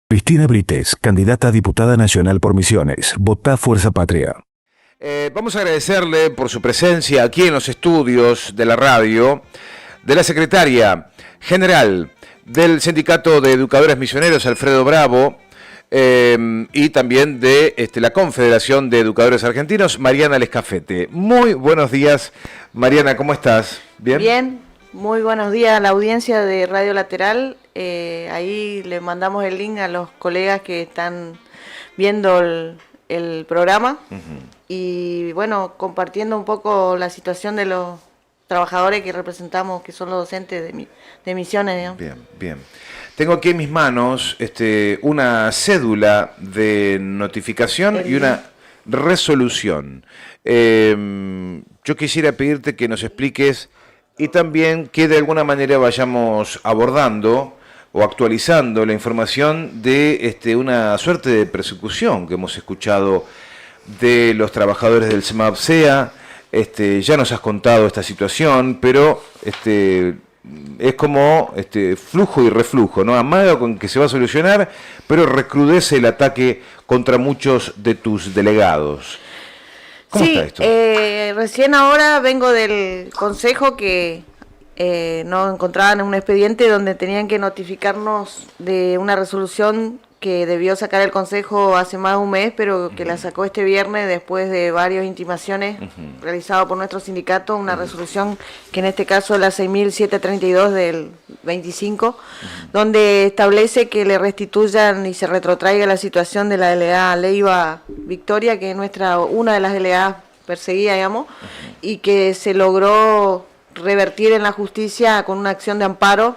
Cristina Brites, candidata a diputada nacional por Misiones. Votá Fuerza Patria. Vamos a agradecerle por su presencia aquí en los estudios de la radio, de la secretaria general del Sindicato de Educadores Misioneros, Alfredo Bravo, y también de la Confederación de Educadores Argentinos, Mariana Lescafete. Muy buenos días, Mariana, ¿cómo estás? ¿Bien? Bien, muy buenos días a la audiencia de Radio Lateral. Ahí le mandamos el link a los colegas que están viendo el programa. Y bueno, compartiendo un poco la situación de los trabajadores que representamos, que son los docentes de Misiones, digamos. Bien, bien. Tengo aquí en mis manos una cédula de notificación y una resolución. Yo quisiera pedirte que nos expliques y también que de alguna manera vayamos abordando o actualizando la información de una suerte de persecución que hemos escuchado de los trabajadores del CEMAP-SEA. Ya nos has contado esta situación, pero es como flujo y reflujo, ¿no? Amaga con que se va a solucionar, pero recrudece el ataque contra muchos de tus delegados. ¿Cómo está esto? Recién ahora vengo del consejo que nos encontraban en un expediente donde tenían que notificarnos de una resolución que debió sacar el consejo hace más de un mes, pero que la sacó este viernes después de varias intimaciones realizadas por nuestro sindicato, una resolución que en este caso es la 6.732 del 25, donde establece que le restituyan y se retrotraiga la situación de la delegada Leiva Victoria, que es una de las delegadas perseguidas, digamos, y que se logró revertir en la justicia con una acción de amparo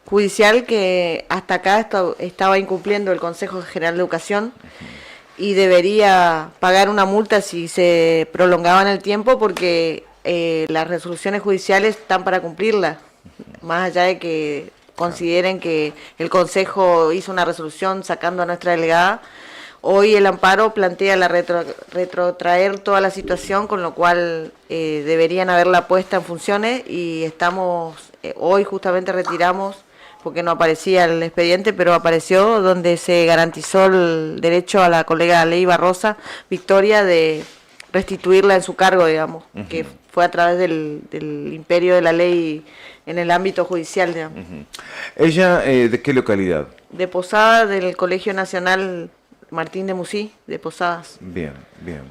judicial que hasta acá estaba incumpliendo el Consejo General de Educación y debería pagar una multa si se prolongaba en el tiempo, porque las resoluciones judiciales están para cumplirlas, más allá de que consideren que el Consejo hizo una resolución sacando a nuestra delegada. Hoy el amparo plantea retrotraer toda la situación, con lo cual deberían haberla puesta en funciones, y estamos, hoy justamente retiramos, porque no aparecía el expediente, pero apareció, donde se garantizó el derecho a la colega Leiva Rosa Victoria de restituirla en su cargo, digamos, que fue a través del imperio de la ley en el ámbito judicial, digamos. ¿Ella de qué localidad? De Posadas, del Colegio Nacional Martín de Musí, de Posadas. Bien, bien.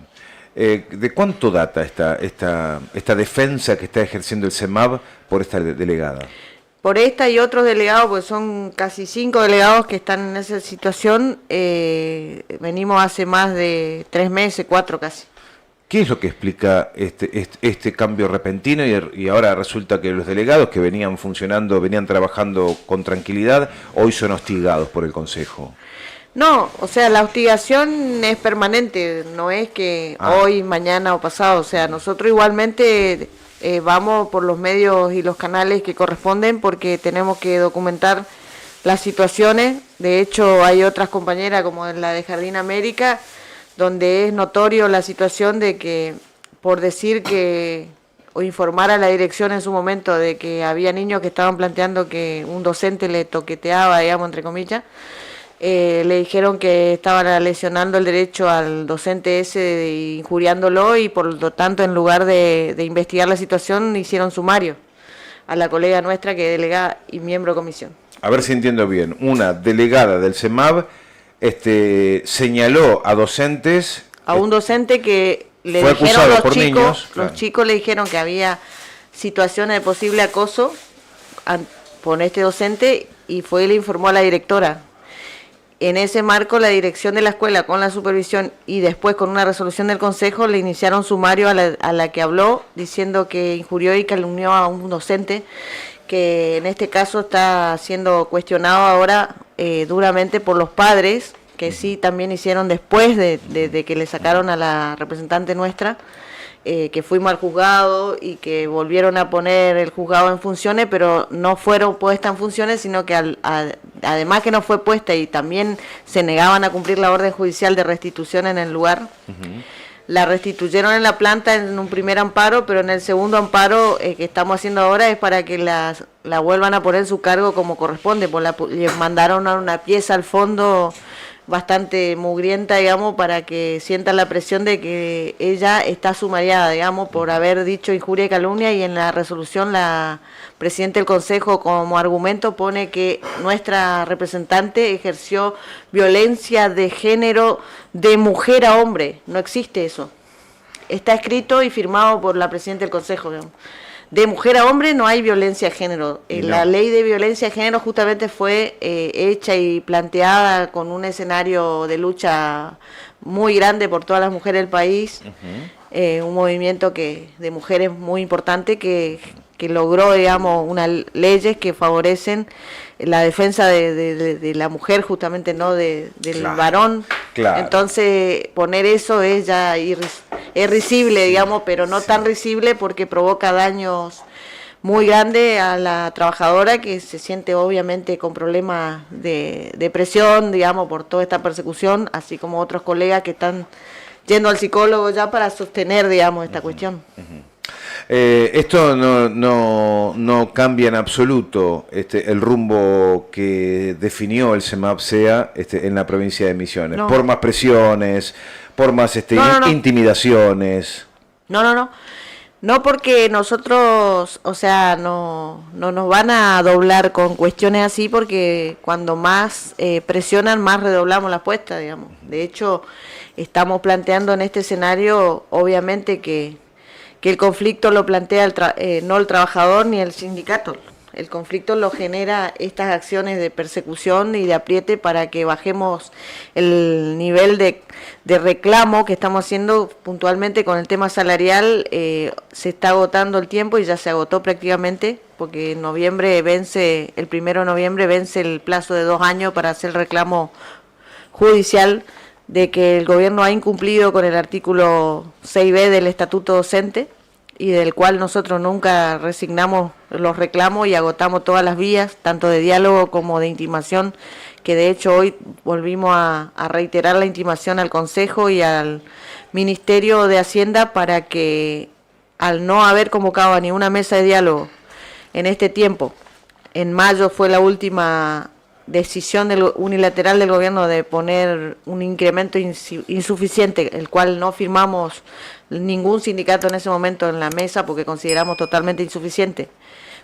¿De cuánto data esta defensa que está ejerciendo el CEMAB por esta delegada? Por esta y otros delegados, pues son casi 5 delegados que están en esa situación, venimos hace más de 3 meses, 4 casi. ¿Qué es lo que explica este cambio repentino y ahora resulta que los delegados que venían funcionando, venían trabajando con tranquilidad, hoy son hostigados por el Consejo? No, o sea, la hostigación es permanente, no es que hoy, mañana o pasado, o sea, nosotros igualmente vamos por los medios y los canales que corresponden, porque tenemos que documentar las situaciones. De hecho, hay otras compañeras, como en la de Jardín América, donde es notorio la situación de que, por decir que, o informar a la dirección en su momento de que había niños que estaban planteando que un docente le toqueteaba, digamos, entre comillas, le dijeron que estaban lesionando el derecho al docente ese, injuriándolo, y por lo tanto, en lugar de investigar la situación, hicieron sumario a la colega nuestra, que es delegada y miembro de comisión. A ver si entiendo bien. Una delegada del CEMAB señaló a docentes... A un docente que le fue dijeron acusado por niños, claro. Los chicos le dijeron que había situaciones de posible acoso por este docente, y fue y le informó a la directora. En ese marco, la dirección de la escuela, con la supervisión y después con una resolución del consejo, le iniciaron sumario a la que habló, diciendo que injurió y calumnió a un docente, que en este caso está siendo cuestionado ahora duramente por los padres, que sí también hicieron después de que le sacaron a la representante nuestra, que fuimos al juzgado y que volvieron a poner el juzgado en funciones, pero no fueron puestas en funciones, sino que además que no fue puesta y también se negaban a cumplir la orden judicial de restitución en el lugar. La restituyeron en la planta en un primer amparo, pero en el segundo amparo que estamos haciendo ahora es para que la vuelvan a poner en su cargo como corresponde, pues le mandaron a una pieza al fondo bastante mugrienta, digamos, para que sientan la presión de que ella está sumariada, digamos, por haber dicho injuria y calumnia, y en la resolución la presidenta del Consejo como argumento pone que nuestra representante ejerció violencia de género de mujer a hombre. No existe eso. Está escrito y firmado por la presidenta del Consejo, digamos. De mujer a hombre no hay violencia de género. No. La ley de violencia de género justamente fue hecha y planteada con un escenario de lucha muy grande por todas las mujeres del país. Un movimiento de mujeres muy importante que logró, digamos, unas leyes que favorecen la defensa de la mujer, justamente, no del Claro, varón. claro. Entonces, poner eso es ya es risible, digamos, pero no tan risible porque provoca daños muy grandes a la trabajadora, que se siente obviamente con problemas de depresión, digamos, por toda esta persecución, así como otros colegas que están yendo al psicólogo ya para sostener, digamos, esta cuestión. Esto no cambia en absoluto el rumbo que definió el CEMAPSEA en la provincia de Misiones, No. por más presiones, por más No. intimidaciones. No, porque nosotros, o sea, no nos van a doblar con cuestiones así, porque cuando más presionan, más redoblamos la apuesta, digamos. De hecho, estamos planteando en este escenario, obviamente, que el conflicto lo plantea no el trabajador ni el sindicato. El conflicto lo genera estas acciones de persecución y de apriete para que bajemos el nivel de reclamo que estamos haciendo puntualmente con el tema salarial. Se está agotando el tiempo y ya se agotó prácticamente, porque en noviembre el 1 de noviembre vence el plazo de 2 años para hacer el reclamo judicial de que el gobierno ha incumplido con el artículo 6b del Estatuto Docente, y del cual nosotros nunca resignamos los reclamos y agotamos todas las vías, tanto de diálogo como de intimación, que de hecho hoy volvimos a reiterar la intimación al Consejo y al Ministerio de Hacienda para que, al no haber convocado a ninguna mesa de diálogo en este tiempo, en mayo fue la última decisión unilateral del gobierno de poner un incremento insuficiente, el cual no firmamos ningún sindicato en ese momento en la mesa porque consideramos totalmente insuficiente,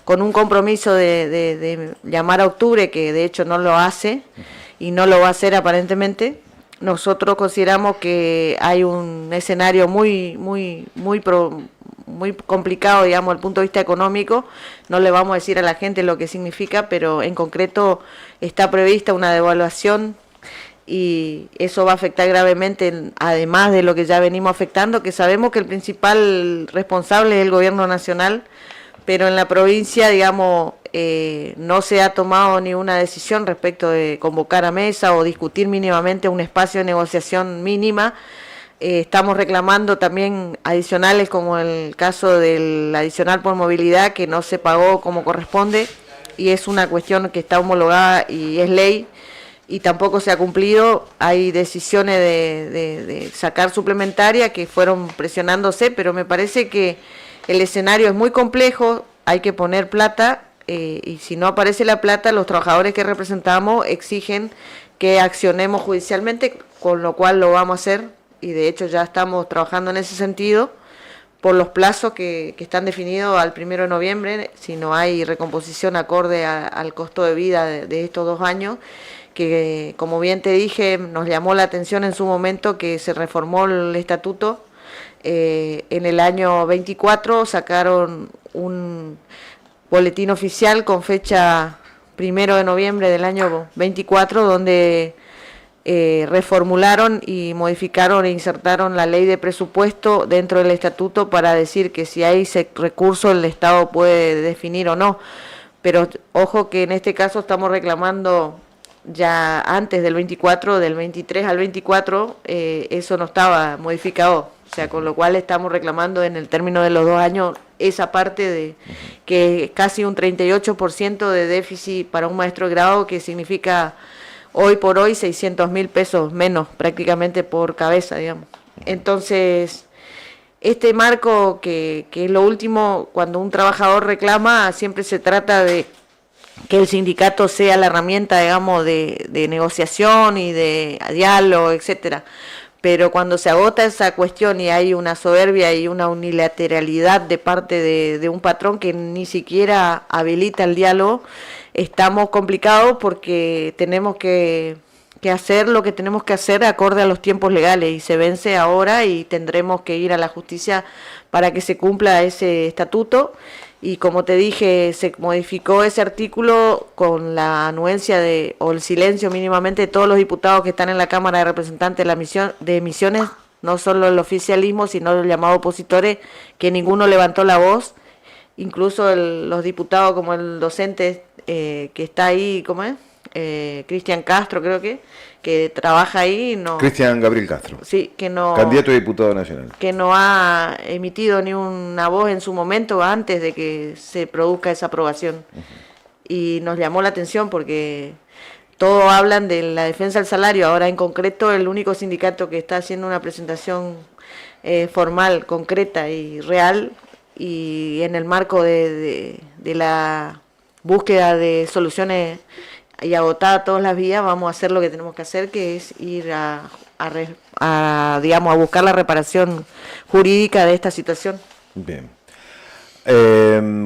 con un compromiso de llamar a octubre, que de hecho no lo hace y no lo va a hacer aparentemente. Nosotros consideramos que hay un escenario muy complicado, digamos, desde el punto de vista económico. No le vamos a decir a la gente lo que significa, pero en concreto está prevista una devaluación y eso va a afectar gravemente, además de lo que ya venimos afectando, que sabemos que el principal responsable es el gobierno nacional, pero en la provincia, digamos, no se ha tomado ni una decisión respecto de convocar a mesa o discutir mínimamente un espacio de negociación mínima. Estamos reclamando también adicionales, como el caso del adicional por movilidad, que no se pagó como corresponde, y es una cuestión que está homologada y es ley, y tampoco se ha cumplido. Hay decisiones de sacar suplementaria que fueron presionándose, pero me parece que el escenario es muy complejo, hay que poner plata, y si no aparece la plata, los trabajadores que representamos exigen que accionemos judicialmente, con lo cual lo vamos a hacer, y de hecho ya estamos trabajando en ese sentido, por los plazos que están definidos al 1 de noviembre, si no hay recomposición acorde al costo de vida de estos 2 años, que como bien te dije, nos llamó la atención en su momento que se reformó el estatuto. En el año 24 sacaron un boletín oficial con fecha 1 de noviembre del año 24, donde reformularon y modificaron e insertaron la ley de presupuesto dentro del estatuto para decir que si hay recurso el Estado puede definir o no. Pero ojo que en este caso estamos reclamando ya antes del 24, del 23 al 24, eso no estaba modificado. O sea, con lo cual estamos reclamando en el término de los 2 años esa parte de que es casi un 38% de déficit para un maestro de grado, que significa hoy por hoy 600.000 pesos menos prácticamente por cabeza, digamos. Entonces, este marco que es lo último, cuando un trabajador reclama, siempre se trata de que el sindicato sea la herramienta, digamos, de negociación y de diálogo, etcétera. Pero cuando se agota esa cuestión y hay una soberbia y una unilateralidad de parte de un patrón que ni siquiera habilita el diálogo, estamos complicados porque tenemos que hacer lo que tenemos que hacer acorde a los tiempos legales, y se vence ahora y tendremos que ir a la justicia para que se cumpla ese estatuto. Y como te dije, se modificó ese artículo con la anuencia o el silencio mínimamente de todos los diputados que están en la Cámara de Representantes de Misiones, no solo el oficialismo, sino los llamados opositores, que ninguno levantó la voz, incluso los diputados como el docente que está ahí, ¿cómo es? Cristian Castro, creo que trabaja ahí, no. Cristian Gabriel Castro. Sí, que no. Candidato a diputado nacional. Que no ha emitido ni una voz en su momento antes de que se produzca esa aprobación. Y nos llamó la atención porque todos hablan de la defensa del salario. Ahora, en concreto, el único sindicato que está haciendo una presentación formal, concreta y real, y en el marco de la búsqueda de soluciones y agotada todas las vías, vamos a hacer lo que tenemos que hacer, que es ir digamos, a buscar la reparación jurídica de esta situación. Bien.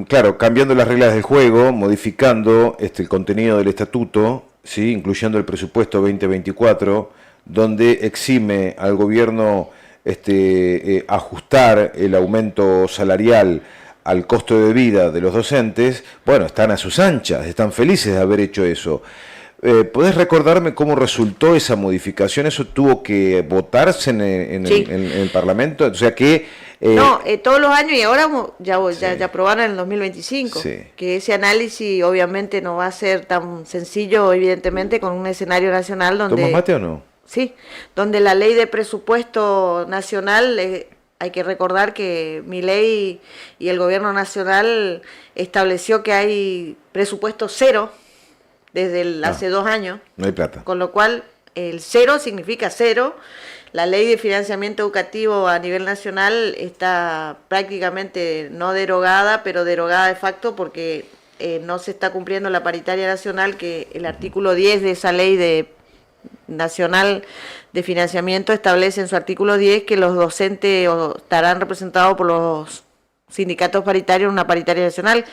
Claro, cambiando las reglas del juego, modificando el contenido del estatuto, ¿sí? Incluyendo el presupuesto 2024, donde exime al gobierno ajustar el aumento salarial al costo de vida de los docentes. Bueno, están a sus anchas, están felices de haber hecho eso. ¿Podés recordarme cómo resultó esa modificación? ¿Eso tuvo que votarse en Sí. el Parlamento? O sea que... No, todos los años, y ahora ya Sí. aprobaron en el 2025, Sí. que ese análisis obviamente no va a ser tan sencillo, evidentemente, con un escenario nacional donde... ¿Tomas mate o no? Sí, donde la ley de presupuesto nacional, hay que recordar que mi ley y el gobierno nacional estableció que hay presupuesto cero desde hace 2 años, No hay plata. con lo cual el cero significa cero. La ley de financiamiento educativo a nivel nacional está prácticamente no derogada, pero derogada de facto porque no se está cumpliendo la paritaria nacional, que el artículo 10 de esa ley nacional de financiamiento establece en su artículo 10 que los docentes estarán representados por los sindicatos paritarios en una paritaria nacional,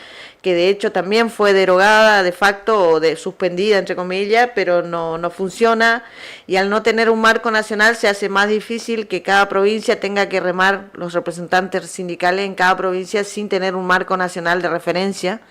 que de hecho también fue derogada de facto o suspendida entre comillas, pero no funciona, y al no tener un marco nacional se hace más difícil que cada provincia tenga que remar los representantes sindicales en cada provincia sin tener un marco nacional de referencia.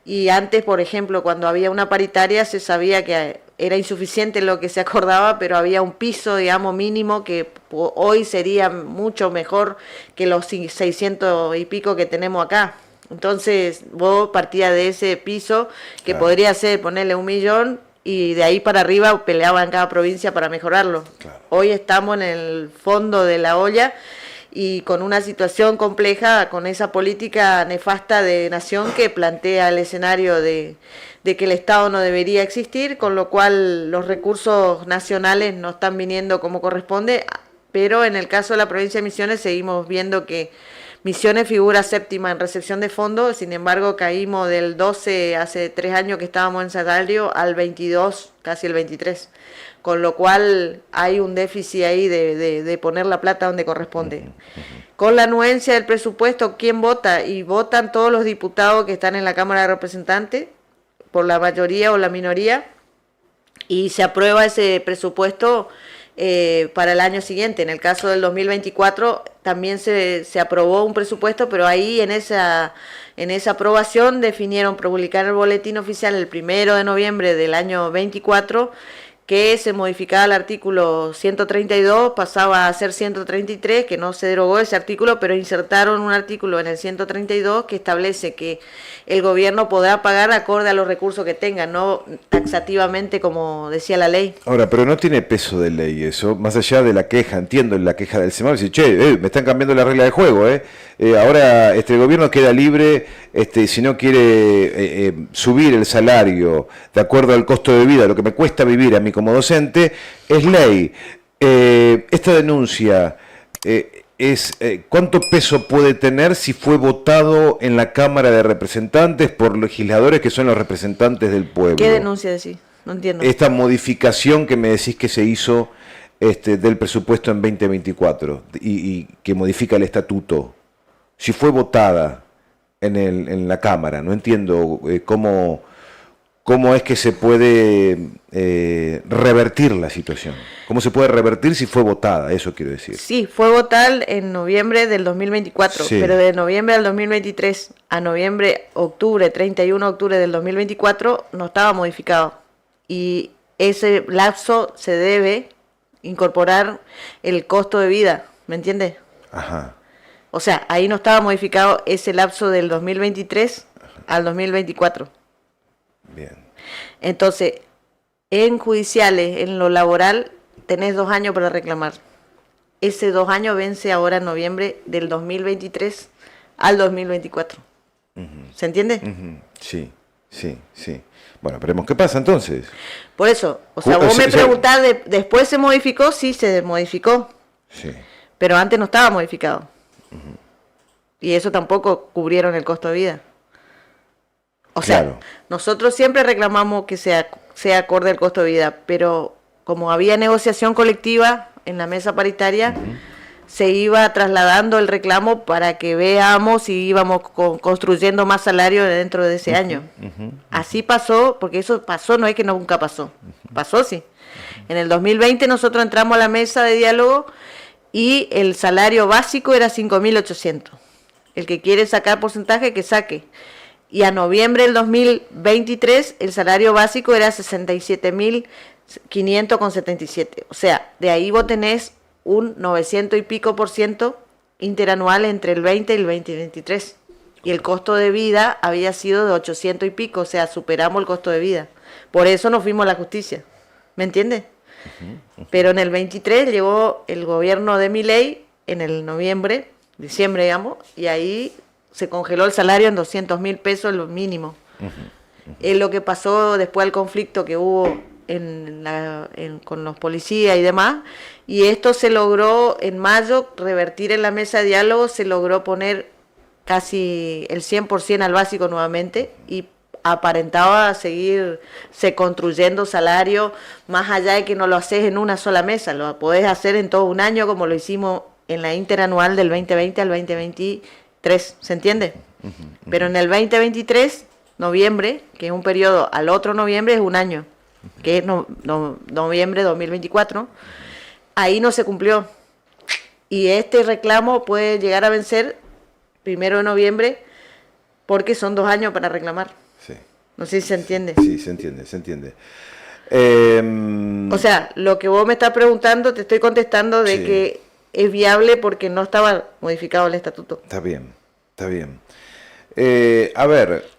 Y antes, por ejemplo, cuando había una paritaria se sabía que era insuficiente lo que se acordaba, pero había un piso, digamos, mínimo que hoy sería mucho mejor que los 600 y pico que tenemos acá. Entonces, vos partías de ese piso que Claro. podría ser ponerle 1 millón y de ahí para arriba peleaba en cada provincia para mejorarlo. Claro. Hoy estamos en el fondo de la olla y con una situación compleja, con esa política nefasta de nación que plantea el escenario de que el Estado no debería existir, con lo cual los recursos nacionales no están viniendo como corresponde, pero en el caso de la provincia de Misiones seguimos viendo que Misiones figura séptima en recepción de fondos, sin embargo caímos del 12, hace 3 años que estábamos en salario, al 22, casi el 23, con lo cual hay un déficit ahí de poner la plata donde corresponde. Con la anuencia del presupuesto, ¿quién vota? Y votan todos los diputados que están en la Cámara de Representantes, por la mayoría o la minoría, y se aprueba ese presupuesto para el año siguiente. En el caso del 2024 también se aprobó un presupuesto, pero ahí en esa aprobación definieron publicar el boletín oficial el 1 de noviembre del año 24, que se modificaba el artículo 132, pasaba a ser 133, que no se derogó ese artículo, pero insertaron un artículo en el 132 que establece que el gobierno podrá pagar acorde a los recursos que tenga, no taxativamente como decía la ley. Ahora, pero no tiene peso de ley eso, más allá de la queja, entiendo la queja del SEMAR, dice, che, me están cambiando la regla de juego, ahora el gobierno queda libre, si no quiere subir el salario de acuerdo al costo de vida, lo que me cuesta vivir a mí como docente, es ley. Esta denuncia ¿cuánto peso puede tener si fue votado en la Cámara de Representantes por legisladores que son los representantes del pueblo? ¿Qué denuncia decís? No entiendo. Esta modificación que me decís que se hizo del presupuesto en 2024 y que modifica el estatuto, si fue votada en la Cámara, no entiendo cómo es que se puede revertir la situación. ¿Cómo se puede revertir si fue votada? Eso quiero decir. Sí, fue votada en noviembre del 2024, Sí. pero de noviembre al 2023 a octubre, 31 de octubre del 2024, no estaba modificado. Y ese lapso se debe incorporar el costo de vida, ¿me entiendes? Ajá. O sea, ahí no estaba modificado ese lapso del 2023 al 2024. Bien. Entonces, en judiciales, en lo laboral, tenés 2 años para reclamar. Ese 2 años vence ahora en noviembre del 2023 al 2024. ¿Se entiende? Ujú. Sí, sí, sí. Bueno, veremos qué pasa entonces. Por eso, o sea, vos me preguntás, ¿después se modificó? Sí, se modificó, Sí. pero antes no estaba modificado. Y eso tampoco cubrieron el costo de vida. O sea, Claro. nosotros siempre reclamamos que sea acorde al costo de vida, pero como había negociación colectiva en la mesa paritaria, se iba trasladando el reclamo para que veamos si íbamos construyendo más salario dentro de ese año. Así pasó, porque eso pasó, no es que nunca pasó. Pasó, sí. En el 2020 nosotros entramos a la mesa de diálogo y el salario básico era 5.800. El que quiere sacar porcentaje, que saque. Y a noviembre del 2023 el salario básico era 67.500,77. O sea, de ahí vos tenés un 900 y pico % interanual entre el 20 y el 2023. Y el costo de vida había sido de 800 y pico, o sea, superamos el costo de vida. Por eso nos fuimos a la justicia. ¿Me entiendes? Pero en el 23 llegó el gobierno de Milei, en el diciembre, digamos, y ahí se congeló el salario en 200.000 pesos, lo mínimo. Es lo que pasó después del conflicto que hubo con los policías y demás, y esto se logró en mayo revertir en la mesa de diálogo, se logró poner casi el 100% al básico nuevamente y aparentaba seguirse construyendo salario, más allá de que no lo haces en una sola mesa, lo podés hacer en todo un año como lo hicimos en la interanual del 2020 al 2023, ¿se entiende? Pero en el 2023, noviembre, que es un periodo al otro noviembre, es un año, que es noviembre de 2024, ahí no se cumplió. Y este reclamo puede llegar a vencer 1 de noviembre porque son 2 años para reclamar. Sí. No sé si se entiende. Sí, se entiende, se entiende. O sea, lo que vos me estás preguntando, te estoy contestando de Sí. que es viable porque no estaba modificado el estatuto. Está bien, está bien. A ver...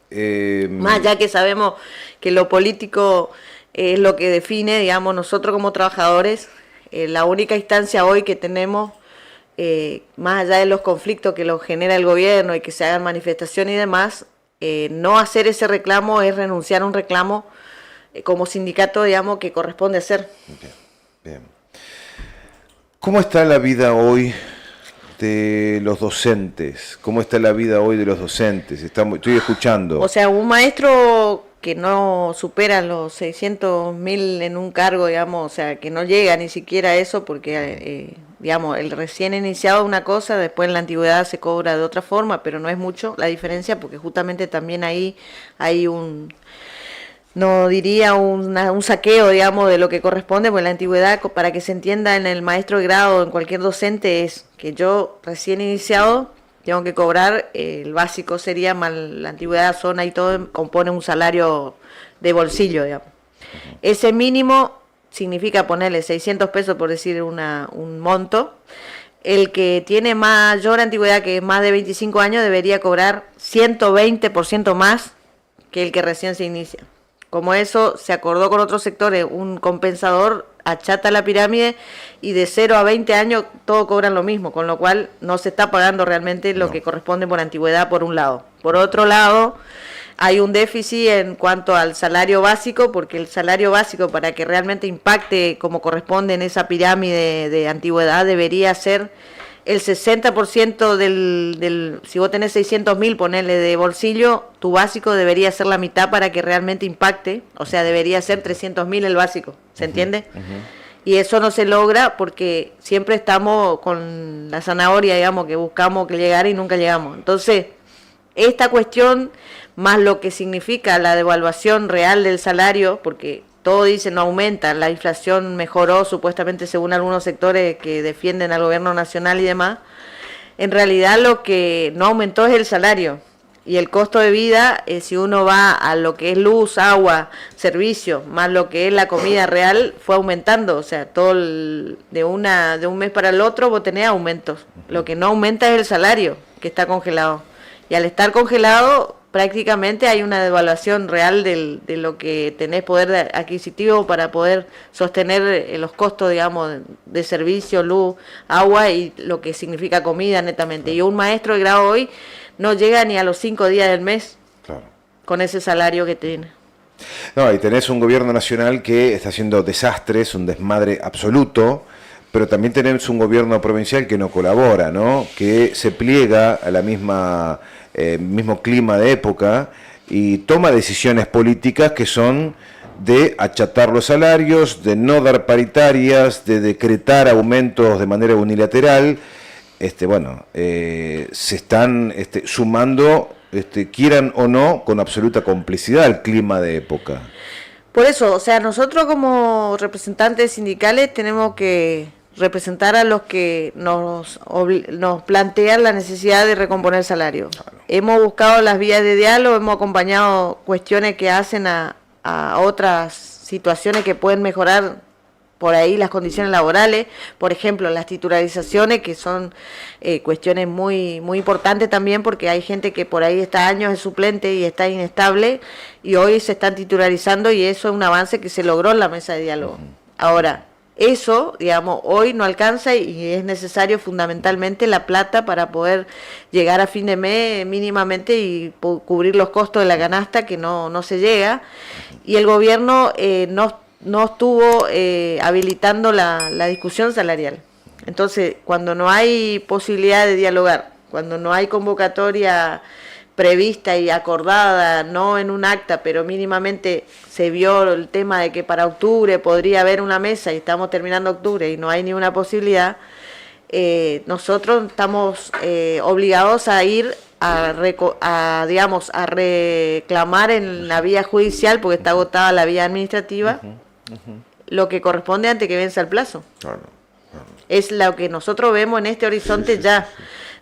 Más allá que sabemos que lo político es lo que define, digamos, nosotros como trabajadores, la única instancia hoy que tenemos, más allá de los conflictos que los genera el gobierno y que se hagan manifestaciones y demás, no hacer ese reclamo es renunciar a un reclamo como sindicato, digamos, que corresponde hacer. Bien, bien. ¿Cómo está la vida hoy de los docentes? ¿Cómo está la vida hoy de los docentes? Estoy escuchando. O sea, un maestro que no supera los 600.000 en un cargo, digamos, o sea, que no llega ni siquiera a eso porque, digamos, el recién iniciado es una cosa, después en la antigüedad se cobra de otra forma, pero no es mucho la diferencia porque justamente también ahí hay no diría un saqueo, digamos, de lo que corresponde, porque la antigüedad, para que se entienda en el maestro de grado, en cualquier docente, es que yo recién iniciado tengo que cobrar, el básico sería más la antigüedad, zona y todo, compone un salario de bolsillo, digamos. Ese mínimo significa ponerle 600 pesos, por decir un monto. El que tiene mayor antigüedad, que es más de 25 años, debería cobrar 120% más que el que recién se inicia. Como eso se acordó con otros sectores, un compensador achata la pirámide y de 0 a 20 años todos cobran lo mismo, con lo cual no se está pagando realmente lo que corresponde por antigüedad por un lado. Por otro lado, hay un déficit en cuanto al salario básico, porque el salario básico, para que realmente impacte como corresponde en esa pirámide de antigüedad, debería ser el 60% si vos tenés 600.000, ponerle de bolsillo, tu básico debería ser la mitad para que realmente impacte, o sea, debería ser 300.000 el básico, ¿se entiende? Y eso no se logra porque siempre estamos con la zanahoria, digamos, que buscamos que llegar y nunca llegamos. Entonces, esta cuestión, más lo que significa la devaluación real del salario, porque todo dice no aumenta, la inflación mejoró supuestamente según algunos sectores que defienden al gobierno nacional y demás, en realidad lo que no aumentó es el salario. Y el costo de vida, si uno va a lo que es luz, agua, servicio, más lo que es la comida real, fue aumentando. O sea, de un mes para el otro vos tenés aumentos. Lo que no aumenta es el salario, que está congelado. Y al estar congelado, prácticamente hay una devaluación real de lo que tenés poder adquisitivo para poder sostener los costos, digamos, de servicio, luz, agua y lo que significa comida netamente. Y un maestro de grado hoy no llega ni a los 5 días del mes, claro, con ese salario que tiene. No, y tenés un gobierno nacional que está haciendo desastres, un desmadre absoluto, pero también tenemos un gobierno provincial que no colabora, ¿no? Que se pliega a la mismo clima de época y toma decisiones políticas que son de achatar los salarios, de no dar paritarias, de decretar aumentos de manera unilateral. Se están sumando, quieran o no, con absoluta complicidad al clima de época. Por eso, o sea, nosotros como representantes sindicales tenemos que representar a los que nos plantean la necesidad de recomponer el salario. Claro. Hemos buscado las vías de diálogo, hemos acompañado cuestiones que hacen a otras situaciones que pueden mejorar por ahí las condiciones laborales, por ejemplo, las titularizaciones, que son cuestiones muy muy importantes también, porque hay gente que por ahí está años de suplente y está inestable, y hoy se están titularizando, y eso es un avance que se logró en la mesa de diálogo. Ahora, eso, digamos, hoy no alcanza y es necesario fundamentalmente la plata para poder llegar a fin de mes mínimamente y cubrir los costos de la canasta, que no se llega, y el gobierno no estuvo habilitando la discusión salarial. Entonces, cuando no hay posibilidad de dialogar, cuando no hay convocatoria prevista y acordada, no en un acta, pero mínimamente se vio el tema de que para octubre podría haber una mesa y estamos terminando octubre y no hay ni una posibilidad, nosotros estamos obligados a ir a reclamar en la vía judicial, porque está agotada la vía administrativa, lo que corresponde antes que venza el plazo. Claro. Es lo que nosotros vemos en este horizonte ya.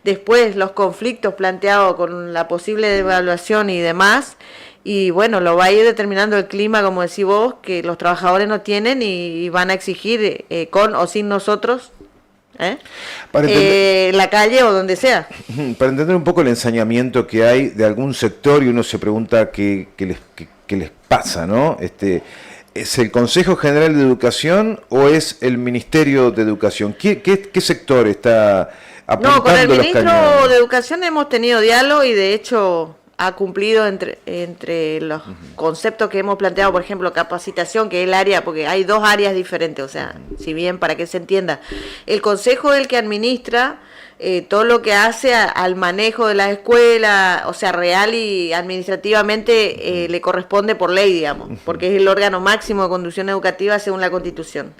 Después los conflictos planteados con la posible devaluación y demás, y bueno, lo va a ir determinando el clima, como decís vos, que los trabajadores no tienen y van a exigir con o sin nosotros, la calle o donde sea. Para entender un poco el ensañamiento que hay de algún sector, y uno se pregunta qué les pasa, ¿no? ¿Es el Consejo General de Educación o es el Ministerio de Educación? ¿Qué sector está apuntando? No, con el ministro de Educación hemos tenido diálogo y de hecho ha cumplido entre los conceptos que hemos planteado, por ejemplo, capacitación, que es el área, porque hay dos áreas diferentes, o sea, si bien para que se entienda, el Consejo es el que administra todo lo que hace al manejo de la escuela, o sea, real y administrativamente le corresponde por ley, digamos, porque es el órgano máximo de conducción educativa según la Constitución.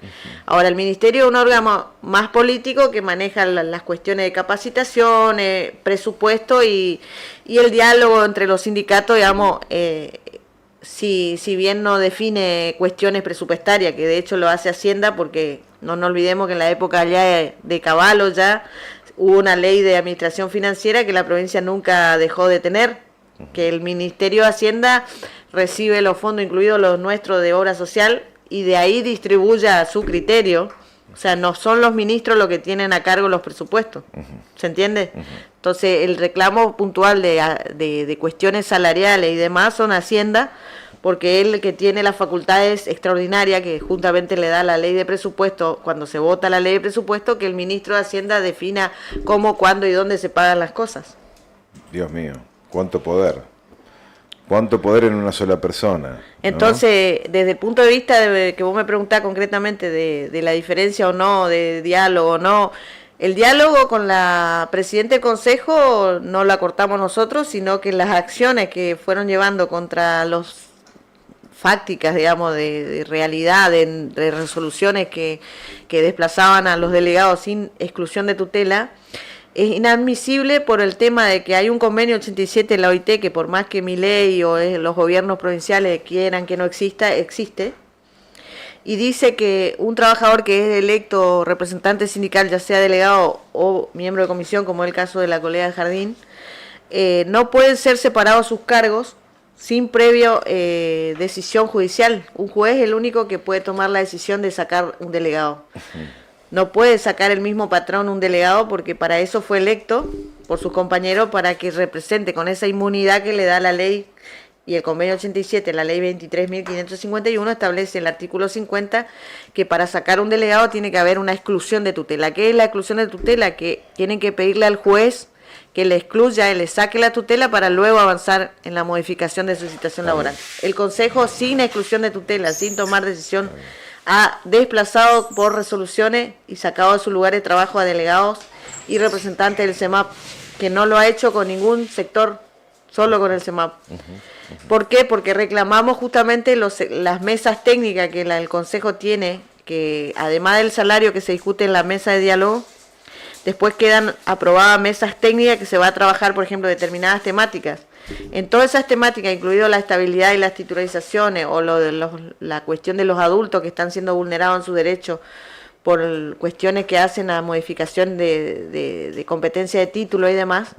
Ahora, el Ministerio es un órgano más político que maneja las cuestiones de capacitación, presupuesto y el diálogo entre los sindicatos, digamos, si bien no define cuestiones presupuestarias, que de hecho lo hace Hacienda, porque no nos olvidemos que en la época ya de Caballo ya hubo una ley de administración financiera que la provincia nunca dejó de tener, que el Ministerio de Hacienda recibe los fondos, incluidos los nuestros de obra social, y de ahí distribuye a su criterio. O sea, no son los ministros los que tienen a cargo los presupuestos. ¿Se entiende? Entonces, el reclamo puntual de cuestiones salariales y demás son Hacienda, porque él que tiene las facultades extraordinarias que juntamente le da la ley de presupuesto, cuando se vota la ley de presupuesto, que el ministro de Hacienda defina cómo, cuándo y dónde se pagan las cosas. Dios mío, cuánto poder. Cuánto poder en una sola persona, ¿no? Entonces, desde el punto de vista que vos me preguntás concretamente de la diferencia o no, de diálogo o no, El diálogo con la presidenta del Consejo no la cortamos nosotros, sino que las acciones que fueron llevando contra los fácticas, digamos, de realidad, de resoluciones que desplazaban a los delegados sin exclusión de tutela, es inadmisible por el tema de que hay un convenio 87 en la OIT que por más que Milei o los gobiernos provinciales quieran que no exista, existe. Y dice que un trabajador que es electo representante sindical, ya sea delegado o miembro de comisión, como es el caso de la colega de Jardín, no pueden ser separados sus cargos sin previo decisión judicial. Un juez es el único que puede tomar la decisión de sacar un delegado. No puede sacar el mismo patrón un delegado porque para eso fue electo por sus compañeros, para que represente con esa inmunidad que le da la ley y el convenio 87, la ley 23.551, establece el artículo 50 que para sacar un delegado tiene que haber una exclusión de tutela. ¿Qué es la exclusión de tutela? Que tienen que pedirle al juez que le excluya y le saque la tutela para luego avanzar en la modificación de su situación laboral. El Consejo, sin exclusión de tutela, sin tomar decisión, ha desplazado por resoluciones y sacado de su lugar de trabajo a delegados y representantes del CEMAP, que no lo ha hecho con ningún sector, solo con el CEMAP. ¿Por qué? Porque reclamamos justamente las mesas técnicas que el Consejo tiene, que además del salario que se discute en la mesa de diálogo, después quedan aprobadas mesas técnicas que se va a trabajar, por ejemplo, determinadas temáticas. En todas esas temáticas, incluido la estabilidad y las titularizaciones o la cuestión de los adultos que están siendo vulnerados en sus derechos por cuestiones que hacen a modificación de competencia de título y demás,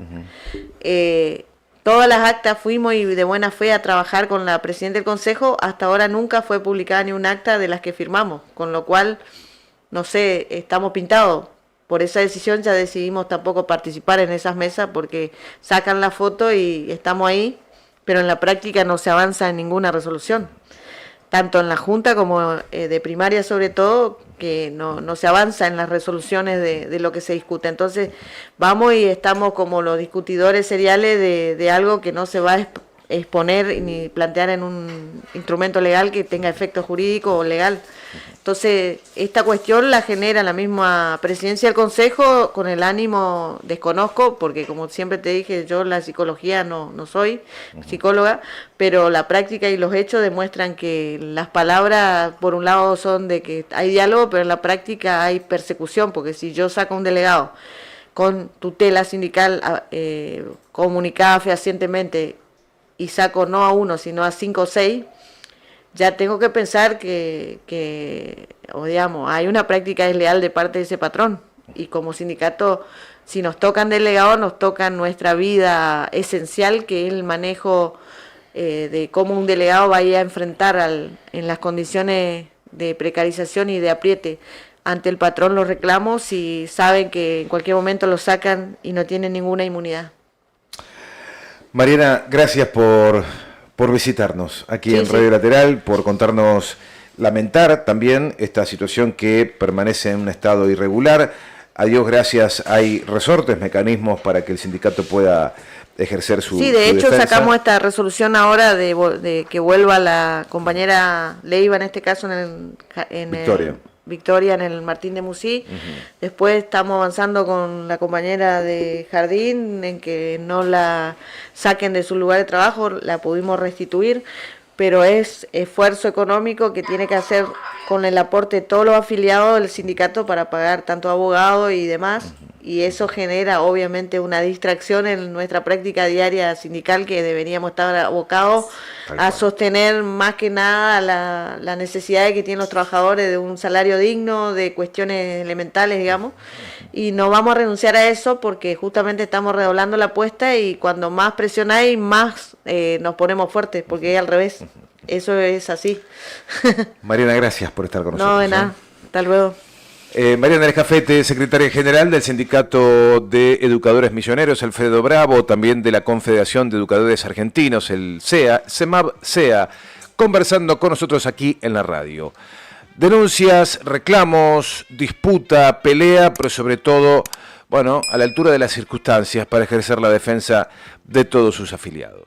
todas las actas fuimos y de buena fe a trabajar con la presidenta del Consejo. Hasta ahora nunca fue publicada ni un acta de las que firmamos, con lo cual, no sé, estamos pintados. Por esa decisión ya decidimos tampoco participar en esas mesas porque sacan la foto y estamos ahí, pero en la práctica no se avanza en ninguna resolución. Tanto en la Junta como de primaria sobre todo, que no se avanza en las resoluciones de lo que se discute. Entonces vamos y estamos como los discutidores seriales de algo que no se va a exponer ni plantear en un instrumento legal que tenga efecto jurídico o legal. Entonces, esta cuestión la genera la misma presidencia del Consejo con el ánimo, desconozco, porque como siempre te dije, yo la psicología no soy psicóloga, pero la práctica y los hechos demuestran que las palabras, por un lado, son de que hay diálogo, pero en la práctica hay persecución, porque si yo saco un delegado con tutela sindical comunicada fehacientemente y saco no a uno, sino a 5 o 6, ya tengo que pensar que digamos, hay una práctica desleal de parte de ese patrón. Y como sindicato, si nos tocan delegados, nos toca nuestra vida esencial, que es el manejo de cómo un delegado vaya a enfrentar en las condiciones de precarización y de apriete ante el patrón los reclamos, y saben que en cualquier momento lo sacan y no tienen ninguna inmunidad. Mariana, gracias por visitarnos aquí en Radio Lateral, por contarnos, lamentar también esta situación que permanece en un estado irregular. A Dios gracias, hay resortes, mecanismos para que el sindicato pueda ejercer su Sí, de hecho defensa. sacamos esta resolución ahora de que vuelva la compañera Leiva, en este caso en Victoria, en el Martín de Musí. Después estamos avanzando con la compañera de Jardín en que no la saquen de su lugar de trabajo, la pudimos restituir, pero es esfuerzo económico que tiene que hacer con el aporte de todos los afiliados del sindicato para pagar tanto abogados y demás, y eso genera obviamente una distracción en nuestra práctica diaria sindical, que deberíamos estar abocados a sostener más que nada la necesidad que tienen los trabajadores de un salario digno, de cuestiones elementales, digamos, y no vamos a renunciar a eso porque justamente estamos redoblando la apuesta, y cuando más presión hay, más nos ponemos fuertes, porque es al revés. Eso es así. Mariana, gracias por estar con nosotros. No, de nada. Hasta luego. Mariana Escafete, secretaria general del Sindicato de Educadores Misioneros, Alfredo Bravo, también de la Confederación de Educadores Argentinos, el CEA, CEMAB-CEA, conversando con nosotros aquí en la radio. Denuncias, reclamos, disputa, pelea, pero sobre todo, bueno, a la altura de las circunstancias para ejercer la defensa de todos sus afiliados.